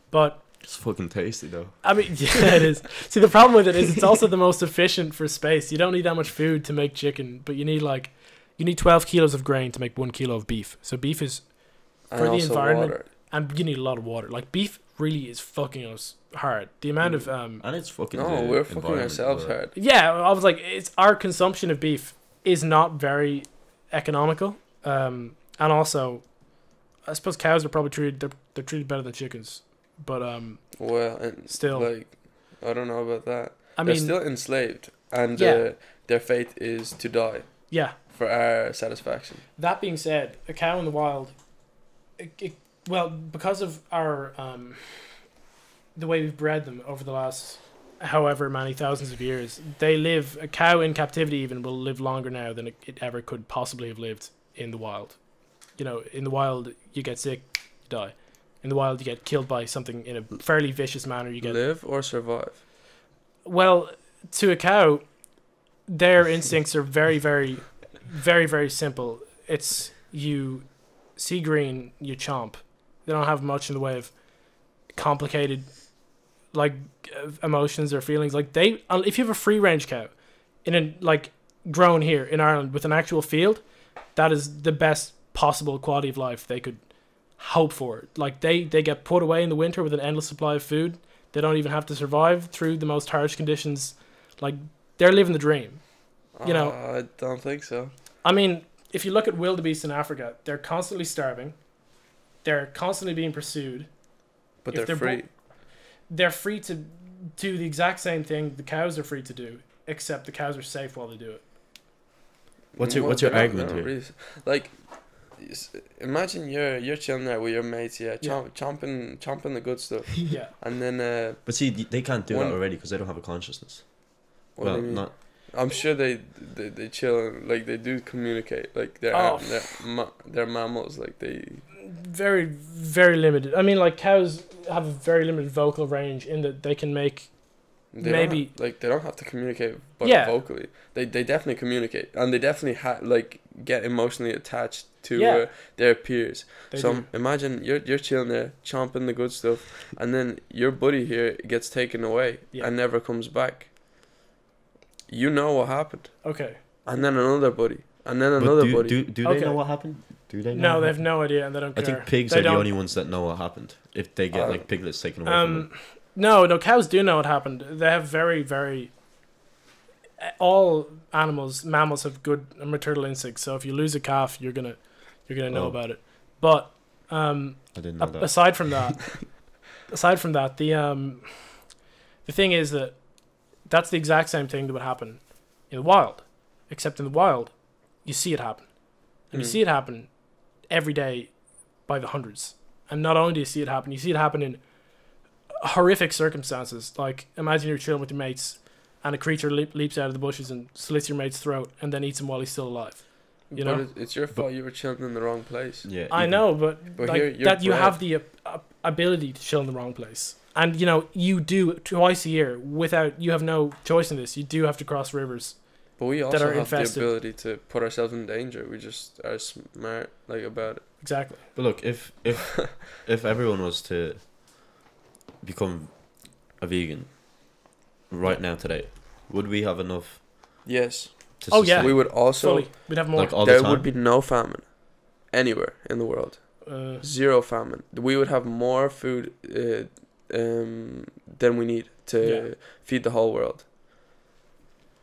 But, It's fucking tasty though. I mean, yeah, it is. See, the problem with it is it's also the most efficient for space. You don't need that much food to make chicken, but you need 12 kilos of grain to make 1 kilo of beef. So beef is, And for the also environment, water. and you need a lot of water. Like, beef really is fucking us hard. The amount of, And it's fucking. No, the we're fucking environment ourselves as well. hard. yeah, I was like, it's our consumption of beef is not very economical. And also, I suppose cows are probably they're treated better than chickens. But Well, and still, like, I don't know about that. I They're mean, still enslaved, and Yeah. their fate is to die yeah. for our satisfaction. That being said, a cow in the wild, well, because of our the way we've bred them over the last however many thousands of years, a cow in captivity even will live longer now than it ever could possibly have lived in the wild. You know, in the wild, you get sick, you die. In the wild, you get killed by something in a fairly vicious manner. You get Live or survive. well, to a cow, their instincts are very, very, very, very simple. It's you see green, you chomp. They don't have much in the way of complicated, like, emotions or feelings. Like, if you have a free range cow, grown here in Ireland with an actual field, that is the best possible quality of life they could hope for. Like, they get put away in the winter with an endless supply of food. They don't even have to survive through the most harsh conditions. Like, they're living the dream. You know, I don't think so. I mean, if you look at wildebeest in Africa, they're constantly starving. They're constantly being pursued. But If they're they're free. They're free to do the exact same thing the cows are free to do, except the cows are safe while they do it. What's your Well, they're argument not here? really- like, imagine you're chilling there with your mates, chomping the good stuff, Yeah. and then But see, they can't do One- that already because they don't have a consciousness. what Well, do you mean? not. I'm sure they chill and, like, they do communicate, like Oh. they're mammals, like they. Very, very limited. I mean, like, cows have a very limited vocal range in that they can make They maybe. they don't have to communicate, but Yeah. vocally, they definitely communicate, and they definitely get emotionally attached to Yeah. their peers. They So do. imagine you're chilling there, chomping the good stuff, and then your buddy here gets taken away Yeah. and never comes back. You know what happened, Okay. and then another buddy, and then But another do, buddy. do they Okay. know what happened? Do they know? No, what they have happened? no idea and they don't I care. think pigs They are the don't- only ones that know what happened. If they get like piglets taken away from them. No, cows do know what happened. They have very, very. All mammals have good maternal instincts. So if you lose a calf, you're gonna know Oh. about it. But I didn't know that. aside from that, the thing is that that's the exact same thing that would happen in the wild, except in the wild, you see it happen, and you see it happen every day by the hundreds. And not only do you see it happen, you see it happen in horrific circumstances. Like, imagine you're chilling with your mates, and a creature leaps out of the bushes and slits your mate's throat, and then eats him while he's still alive. You know? It's your fault. You were chilling in the wrong place. Yeah, I even- know, but But like, here you're that you bred. have the ability to chill in the wrong place, and you know you do twice a year without. You have no choice in this. You do have to cross rivers. But we that also are have infested. the ability to put ourselves in danger. We just are smart about it. Exactly. But look, if everyone was to become a vegan right now today, would we have enough Yes. to Oh, yeah. sustain? We would also. Fully, we'd have more. Like all the There time. would be no famine anywhere in the world. Zero famine. We would have more food than we need to feed the whole world.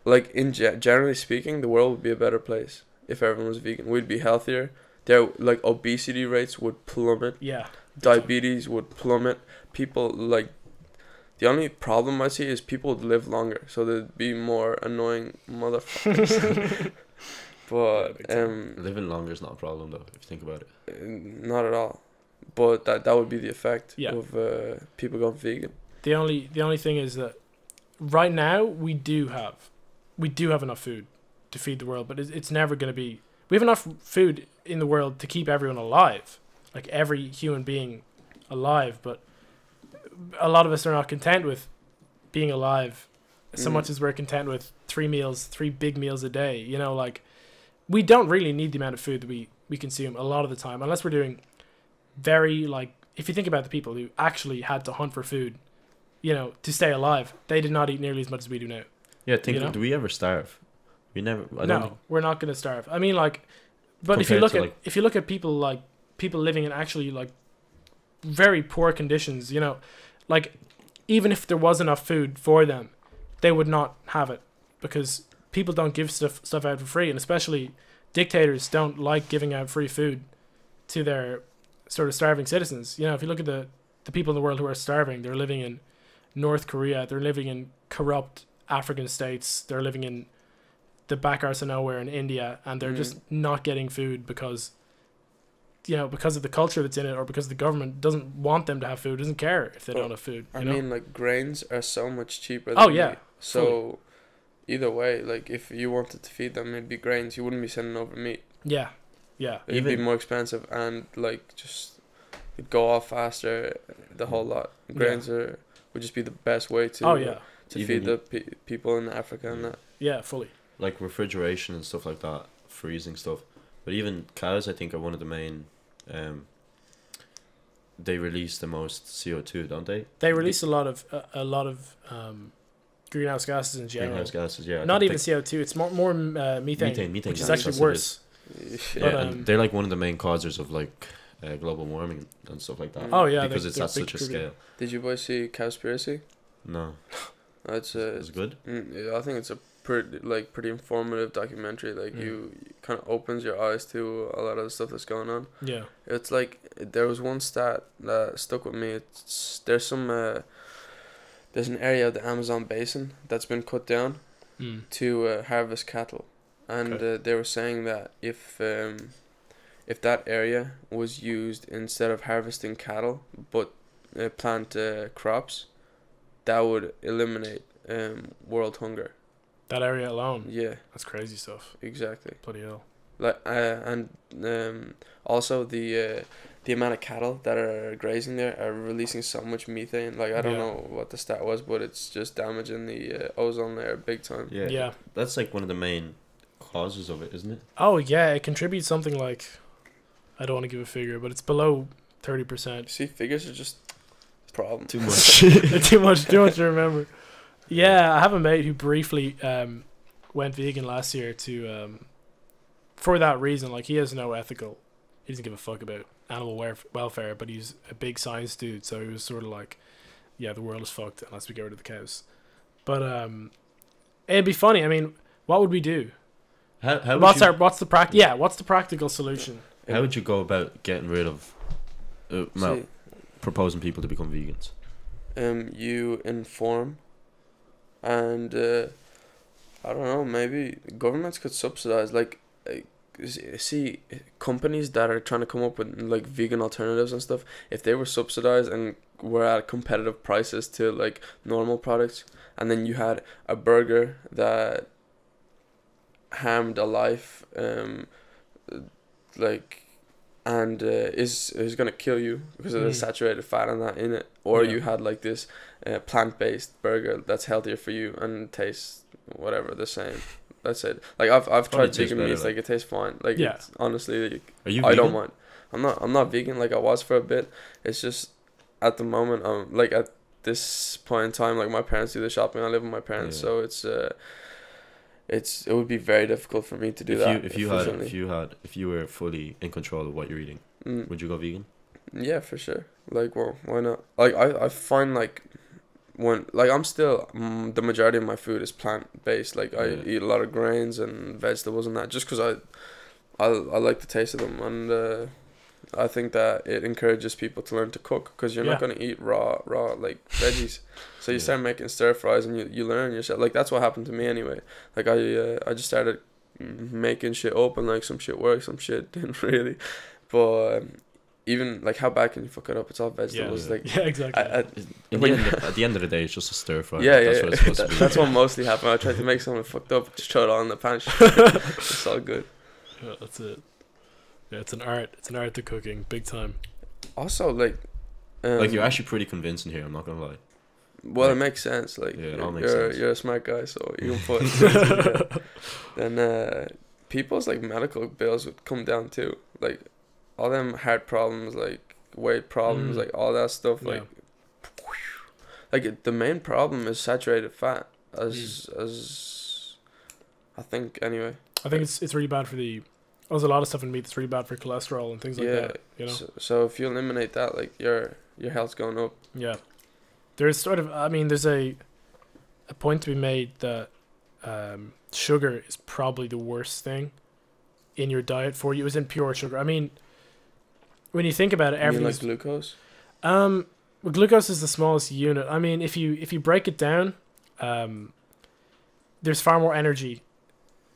Like, generally speaking, the world would be a better place if everyone was vegan. We'd be healthier. Like, obesity rates would plummet. Yeah. Diabetes would plummet. People, like, The only problem I see is people would live longer, so there'd be more annoying motherfuckers. But Living longer is not a problem though, if you think about it. not at all. But that would be the effect Yeah. of people going vegan. The only thing is that right now we do have enough food to feed the world, but it's never going to be. We have enough food in the world to keep everyone alive, like every human being alive. But a lot of us are not content with being alive so much as we're content with 3 big meals a day. You know, like we don't really need the amount of food that we consume a lot of the time, unless we're doing very, like, if you think about the people who actually had to hunt for food, you know, to stay alive, they did not eat nearly as much as we do now. Yeah, think, You know? do we ever starve? We never. I don't No, think, we're not going to starve. I mean, like, but if you look at people, like people living in actually like very poor conditions, you know, like even if there was enough food for them, they would not have it because people don't give stuff out for free, and especially dictators don't like giving out free food to their sort of starving citizens. You know, if you look at the people in the world who are starving, they're living in North Korea, they're living in corrupt African states, they're living in the back arse of nowhere in India, and they're just not getting food because, you know, because of the culture that's in it, or because the government doesn't want them to have food, doesn't care if they don't have food. I You know? mean, like, grains are so much cheaper Oh, than yeah, meat. So either way, like, if you wanted to feed them, it'd be grains. You wouldn't be sending over meat. yeah. It'd be Even- more expensive, and like just it'd go off faster. The whole lot. Grains would just be the best way to to Even feed the people in Africa and that. Yeah, fully. like refrigeration and stuff like that, freezing stuff. But even cows, I think, are one of the main. They release the most CO2, don't they? They release a lot of greenhouse gases in general. Greenhouse gases, yeah. I Not think even CO2. It's more methane, Methane, which is yeah, actually that's what it worse. Yeah, But, and they're like one of the main causes of like global warming and stuff like that. Oh yeah, because they're it's at big such a contributor. scale. Did you boys see Cowspiracy? No, It's it's good. yeah, I think it's a pretty informative documentary. Like you kind of opens your eyes to a lot of the stuff that's going on. Yeah. It's like there was one stat that stuck with me. There's an area of the Amazon basin that's been cut down to harvest cattle, and they were saying that if that area was used instead of harvesting cattle but plant crops, that would eliminate world hunger. That area alone. Yeah, That's crazy stuff. exactly. Bloody hell. Like also the amount of cattle that are grazing there are releasing so much methane. Like I don't know what the stat was, but it's just damaging the ozone layer big time. Yeah. That's like one of the main causes of it, isn't it? Oh yeah, it contributes something like, I don't want to give a figure, but it's below 30%. See, figures are just a problem. Too much. too much to remember. Yeah, I have a mate who briefly went vegan last year to for that reason. Like, he has no ethical, he doesn't give a fuck about animal welfare, but he's a big science dude, so he was sort of like, yeah, the world is fucked unless we get rid of the cows. But it'd be funny. I mean, what would we do? What's the practical solution? How would you go about getting rid of See, proposing people to become vegans? you inform, and I don't know, maybe governments could subsidize, like see, companies that are trying to come up with like vegan alternatives and stuff, if they were subsidized and were at competitive prices to like normal products, and then you had a burger that harmed a life, like, and is gonna kill you because of the saturated fat and that in it, or you had like this plant-based burger that's healthier for you and tastes whatever the same. That's it. Like I've Probably tried tastes vegan better, meats, like it tastes fine. Like it's, honestly, like, Are you I don't vegan? mind. I'm not vegan like I was for a bit. It's just at the moment, like at this point in time, like my parents do the shopping. I live with my parents, so it would be very difficult for me to do that. If you were fully in control of what you're eating, would you go vegan? Yeah, for sure. Like, well, why not? Like I find like when like I'm still the majority of my food is plant based. Like I eat a lot of grains and vegetables and that, just because I like the taste of them, and I think that it encourages people to learn to cook, because you're not Yeah. going to eat raw like veggies. So you Yeah. start making stir fries, and you learn yourself. Like, that's what happened to me anyway. Like, I just started making shit up, and like some shit worked, some shit didn't really. But even like, how bad can you fuck it up? It's all vegetables. Yeah. Like, Yeah, exactly. At the end of the day, it's just a stir fry. yeah, That's yeah, what it's supposed to be. that's what mostly happened. I tried to make something fucked up, just throw it all in the pan. It's all good. Yeah, that's it. Yeah, it's an art. It's an art to cooking, big time. Also, like, Like, you're actually pretty convincing here. I'm not gonna lie. well, like- it makes sense. Like, Yeah, it all makes sense. you're a smart guy, so you can put. Then people's like medical bills would come down too. Like, all them heart problems, like weight problems, like all that stuff. Yeah. Like the main problem is saturated fat. As I think anyway. I think it's really bad for the. There's a lot of stuff in meat that's really bad for cholesterol and things like Yeah. that. You know. So if you eliminate that, like your health's going up. Yeah. There's sort of, I mean, there's a point to be made that sugar is probably the worst thing in your diet for you, as in pure sugar. I mean, when you think about it, You mean everything's like glucose. well, glucose is the smallest unit. I mean, if you break it down, there's far more energy.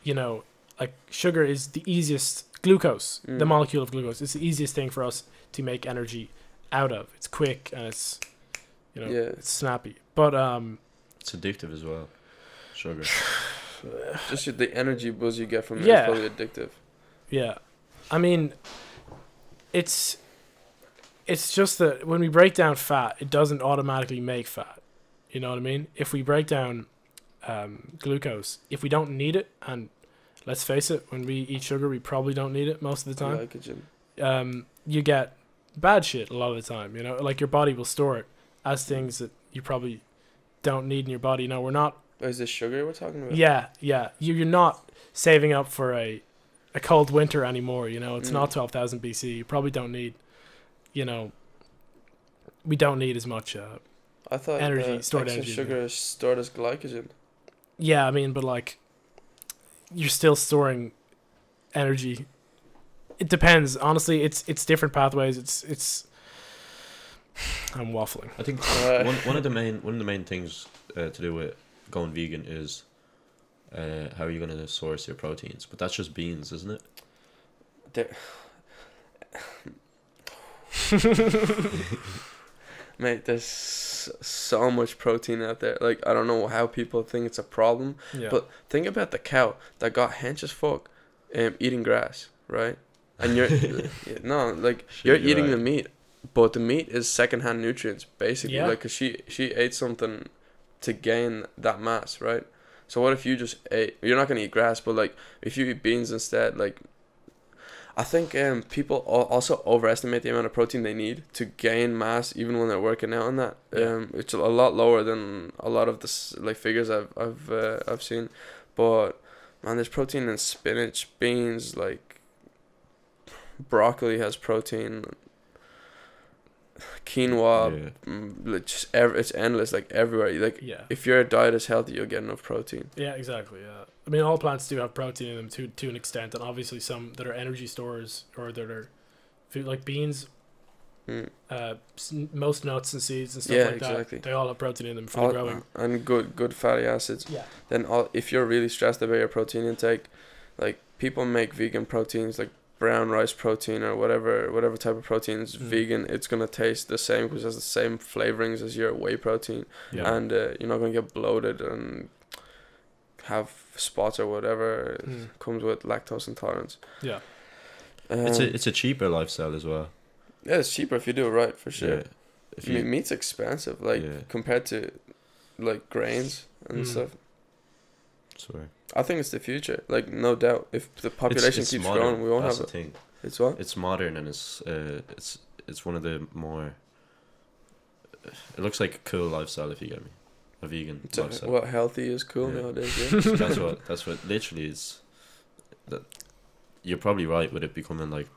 You know, like sugar is the easiest. Glucose, the molecule of glucose, it's the easiest thing for us to make energy out of. It's quick and it's, you know, it's snappy. But It's addictive as well. Sugar. just the energy buzz you get from it is Yeah. probably addictive. yeah, I mean, it's just that when we break down fat, it doesn't automatically make fat. You know what I mean? If we break down glucose, if we don't need it, and let's face it, when we eat sugar, we probably don't need it most of the time. Glycogen. You get bad shit a lot of the time. You know, like your body will store it as things that you probably don't need in your body. You know, we're not. Is this sugar we're talking about? Yeah. You're not saving up for a cold winter anymore. You know, it's not 12,000 BC. You probably don't need. You know, we don't need as much. I thought Energy, stored excess energy, sugar is stored as glycogen. Yeah, I mean, but like, you're still storing energy. It depends. Honestly, it's different pathways. It's. I'm waffling. I think one of the main things to do with going vegan is how are you going to source your proteins? But that's just beans, isn't it? Mate, there's so much protein out there. Like, I don't know how people think it's a problem, Yeah. but think about the cow that got hench as fuck, eating grass, right? And you're no, like you're you're eating right. the meat, but the meat is secondhand nutrients basically. Yeah. Like, 'cause she ate something to gain that mass, right? So what if you just ate? You're not gonna eat grass, but like if you eat beans instead, like. I think people also overestimate the amount of protein they need to gain mass, even when they're working out on that. It's a lot lower than a lot of the like figures I've seen, but man, there's protein in spinach, beans, like broccoli has protein, quinoa, Yeah. like just it's endless, like everywhere. Like Yeah. if your diet is healthy, you'll get enough protein. Yeah, exactly. Yeah, I mean, all plants do have protein in them to an extent, and obviously some that are energy stores or that are food, like beans. Most nuts and seeds and stuff Yeah, like exactly. that. They all have protein in them for the growing. And good fatty acids. Yeah. Then if you're really stressed about your protein intake, like people make vegan proteins like brown rice protein or whatever type of protein is vegan, it's gonna taste the same because it has the same flavorings as your whey protein, Yeah. and you're not gonna get bloated and have spots or whatever. It comes with lactose intolerance. Yeah. It's a cheaper lifestyle as well. Yeah, it's cheaper if you do it right, for sure. Yeah. If you Meat's expensive, like compared to like grains and stuff. sorry. I think it's the future, like no doubt. If the population It's keeps modern. growing, we won't That's have the thing. It's what? It's modern and it's one of the more. It looks like a cool lifestyle if you get me, a vegan lifestyle. What healthy is cool Yeah. nowadays. Yeah. So that's what literally is. That you're probably right with it becoming like,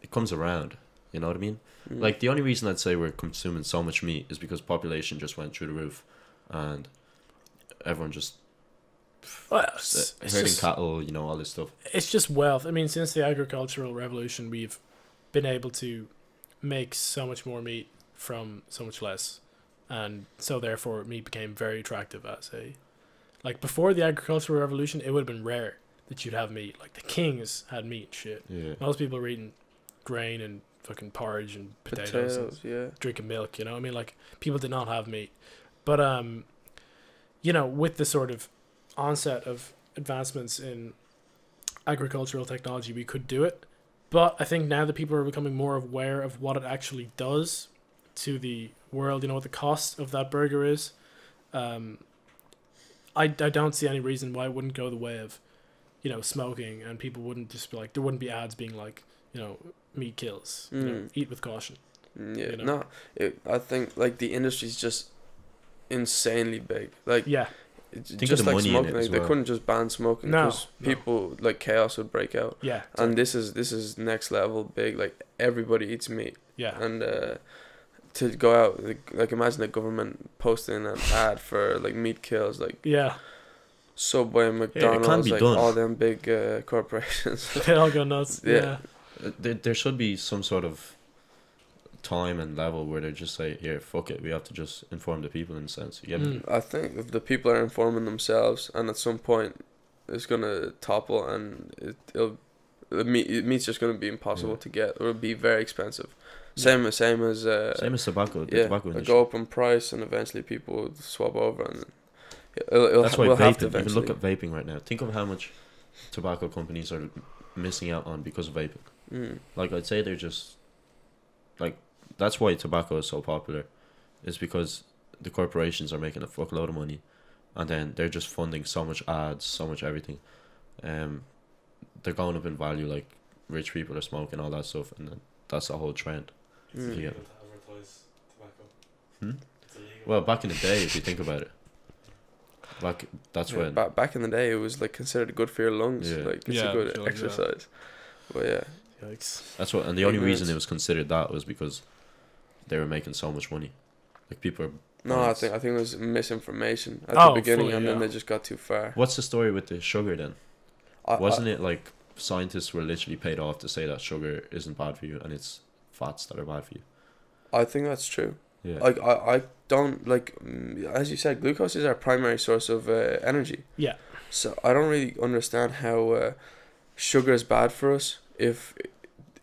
it comes around. You know what I mean? Like the only reason I'd say we're consuming so much meat is because population just went through the roof, and everyone just Well, herding cattle, you know, all this stuff. it's just wealth. I mean, since the agricultural revolution, we've been able to make so much more meat from so much less, and so therefore meat became very attractive as a, like before the agricultural revolution, it would have been rare that you'd have meat. Like the kings had meat and shit. Yeah. Most people were eating grain and fucking porridge and potatoes and yeah. drinking milk, you know what I mean? Like people did not have meat. But you know, with the sort of onset of advancements in agricultural technology, we could do it. But I think now that people are becoming more aware of what it actually does to the world, you know, what the cost of that burger is, I don't see any reason why it wouldn't go the way of, you know, smoking, and people wouldn't just be like, there wouldn't be ads being like, you know, meat kills, you know, eat with caution. Yeah, you know? I think like the industry's just insanely big. Like Yeah, Think of just the like money in smoking, it like as they well. couldn't just ban smoking No, because no. people like chaos would break out. yeah, And this is next level big. Like everybody eats meat, yeah, and to go out like imagine the government posting an ad for like meat kills, like yeah. Subway, McDonald's, be like done. all them big corporations. They all go nuts. Yeah. Yeah, There should be some sort of time and level where they just say, here, fuck it, we have to just inform the people in a sense. You get me? Mm. I think if the people are informing themselves, and at some point it's gonna topple, and meat's just gonna be impossible Yeah. to get, or it'll be very expensive. Yeah. Same as Same as tobacco. The yeah, tobacco it'll industry. go up in price, and eventually people will swap over, and it'll That's why we'll have to vaping. Even look eventually. at vaping right now. Think of how much tobacco companies are missing out on because of vaping. Mm. Like I'd say they're just like that's why tobacco is so popular, is because the corporations are making a fuckload of money, and then they're just funding so much ads, so much everything. They're going up in value. Like rich people are smoking all that stuff, and then that's the whole trend. It's Mm. Yeah. illegal to advertise tobacco. Hmm? It's illegal. Well, back in the day, if you think about it, like that's Yeah, when back in the day, it was like considered good for your lungs. Yeah. Like it's Yeah, a good I feel like that. exercise. But yeah, yikes. that's what, and the only reason Ignorance. it was considered that was because they were making so much money. Like people are. no, I Nice. think it was misinformation at Oh, the beginning, fully, and then yeah. they just got too far. What's the story with the sugar then? Wasn't it like scientists were literally paid off to say that sugar isn't bad for you and it's fats that are bad for you? I think that's true. Yeah. Like I don't like, as you said, glucose is our primary source of energy. Yeah. So I don't really understand how sugar is bad for us if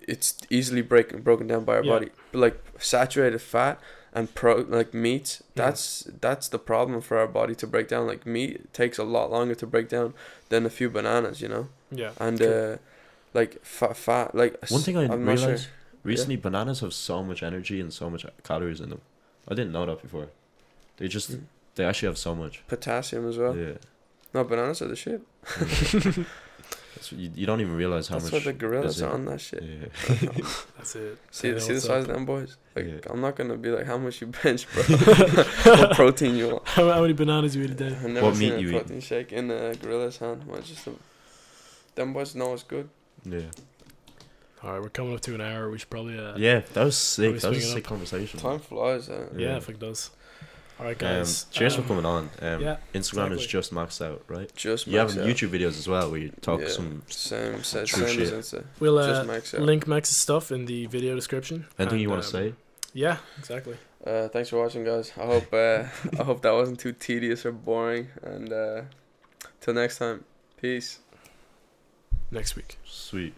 it's easily broken down by our Yeah. body. But like saturated fat and like meat, that's the problem for our body to break down. Like meat takes a lot longer to break down than a few bananas, you know. Yeah. And True. like fat like One thing I I'm not realized sure. recently, bananas have so much energy and so much calories in them. I didn't know that before. They just Mm. they actually have so much. Potassium as well. Yeah. No, bananas are the shit. You don't even realize how That's much. why the gorillas is in- are on that shit. Yeah. That's it. See They the all size suck. of them boys. Like Yeah. I'm not gonna be like how much you bench, bro. What protein you want? How many bananas you eat a day? I've never What seen meat a you eat? protein shake in a gorilla's hand. Well, just them boys know it's good. Yeah. All right, we're coming up to an hour. We should probably Yeah, that was sick. we That was a swing it sick up? conversation. Time flies. yeah, Yeah. if it does. All right, guys. Cheers for coming on. yeah, Instagram is exactly. just maxed out, right? Just You have max out. YouTube videos as well where you talk Yeah. some Same True same as shit. Insta. We'll Just max out. link Max's stuff in the video description. anything And, you want to say. Yeah, exactly. Thanks for watching, guys. I hope I hope that wasn't too tedious or boring. And till next time, peace. Next week. Sweet.